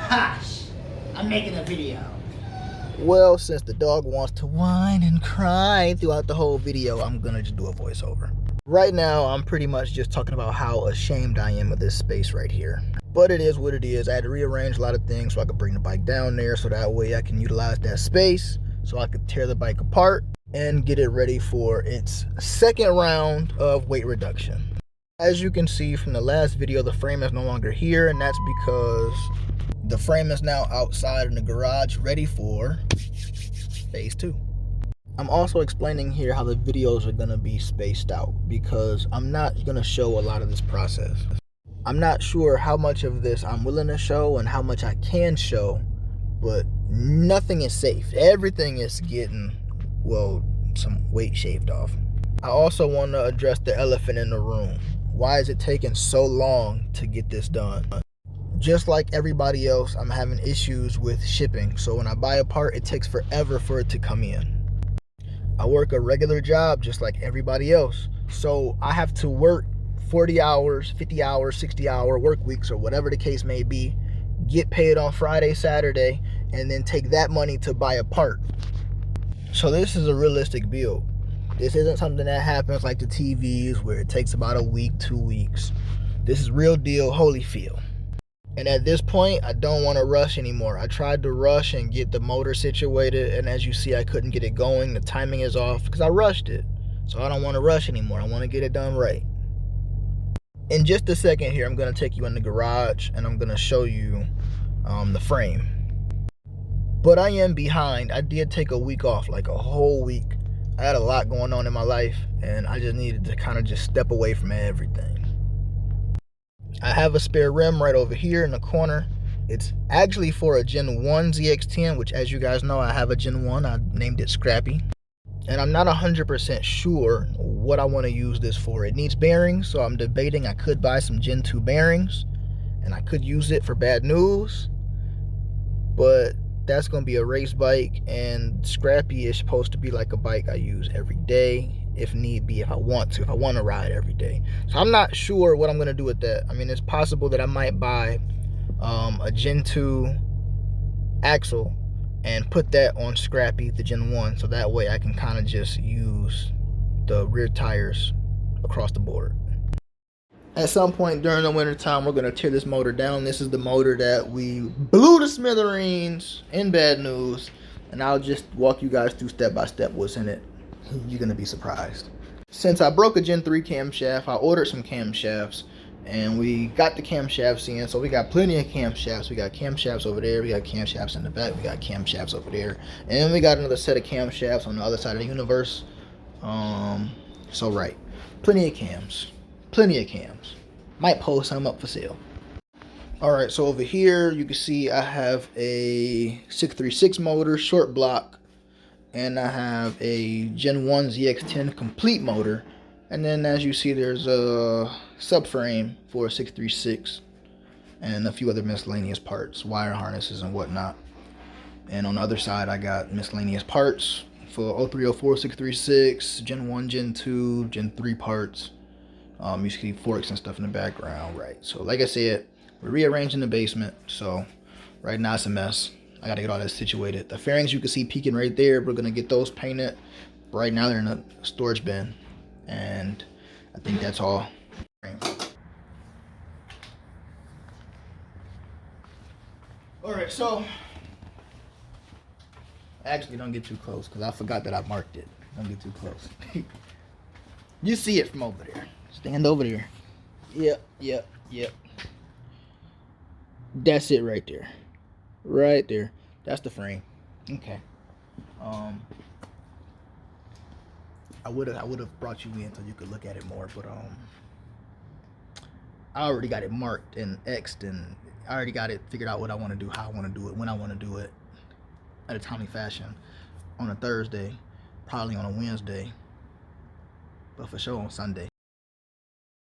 Gosh, I'm making a video. Well, since the dog wants to whine and cry throughout the whole video, I'm gonna just do a voiceover. Right now, I'm pretty much just talking about how ashamed I am of this space right here. But it is what it is. I had to rearrange a lot of things so I could bring the bike down there so that way I can utilize that space so I could tear the bike apart and get it ready for its second round of weight reduction. As you can see from the last video, the frame is no longer here, and that's because the frame is now outside in the garage ready for phase 2. I'm also explaining here how the videos are going to be spaced out because I'm not going to show a lot of this process. I'm not sure how much of this I'm willing to show and how much I can show, but nothing is safe. Everything is getting, well, some weight shaved off. I also want to address the elephant in the room. Why is it taking so long to get this done? Just like everybody else, I'm having issues with shipping. So when I buy a part, it takes forever for it to come in. I work a regular job just like everybody else. So I have to work 40 hours, 50 hours, 60-hour work weeks or whatever the case may be, get paid on Friday, Saturday, and then take that money to buy a part. So this is a realistic build. This isn't something that happens like the TVs where it takes about a week, 2 weeks. This is real deal Holyfield. And at this point, I don't want to rush anymore. I tried to rush and get the motor situated, and as you see, I couldn't get it going. The timing is off because I rushed it. So I don't want to rush anymore. I want to get it done right. In just a second here, I'm going to take you in the garage and I'm going to show you the frame. But I am behind. I did take a week off, like a whole week. I had a lot going on in my life, and I just needed to kind of just step away from everything. I have a spare rim right over here in the corner. It's actually for a Gen 1 ZX10, which, as you guys know, I have a Gen 1. I named it Scrappy. And I'm not 100% sure what I want to use this for. It needs bearings, so I'm debating I could buy some Gen 2 bearings, and I could use it for Badnews. But that's going to be a race bike, and Scrappy is supposed to be like a bike I use every day, if need be, if I want to ride every day. So I'm not sure what I'm going to do with that. I mean, it's possible that I might buy a Gen 2 axle and put that on Scrappy, the Gen 1, so that way I can kind of just use the rear tires across the board. At some point during the winter time, we're going to tear this motor down. This is the motor that we blew to smithereens in Badnews, and I'll just walk you guys through step by step what's in it. You're going to be surprised. Since I broke a Gen 3 camshaft, I ordered some camshafts, and we got the camshafts in, so we got plenty of camshafts. We got camshafts over there, we got camshafts in the back, we got camshafts over there, and we got another set of camshafts on the other side of the universe. So right, plenty of cams. Might post some up for sale. Alright, so over here you can see I have a 636 motor, short block, and I have a Gen 1 ZX10 complete motor. And then as you see, there's a subframe for a 636 and a few other miscellaneous parts, wire harnesses and whatnot. And on the other side, I got miscellaneous parts for 0304 636, Gen 1, Gen 2, Gen 3 parts. You see forks and stuff in the background, right? So like I said, we're rearranging the basement. So right now it's a mess. I got to get all that situated. The fairings you can see peeking right there, we're going to get those painted. Right now they're in a storage bin. And I think that's all. Alright, so actually don't get too close because I forgot that I marked it. Don't get too close. You see it from over there. Stand over there. Yep. That's it right there. Right there. That's the frame. Okay. I would have brought you in so you could look at it more, but I already got it marked and X'd, and I already got it figured out what I want to do, how I want to do it, when I want to do it, at a timely fashion, on a Thursday, probably on a Wednesday, but for sure on Sunday.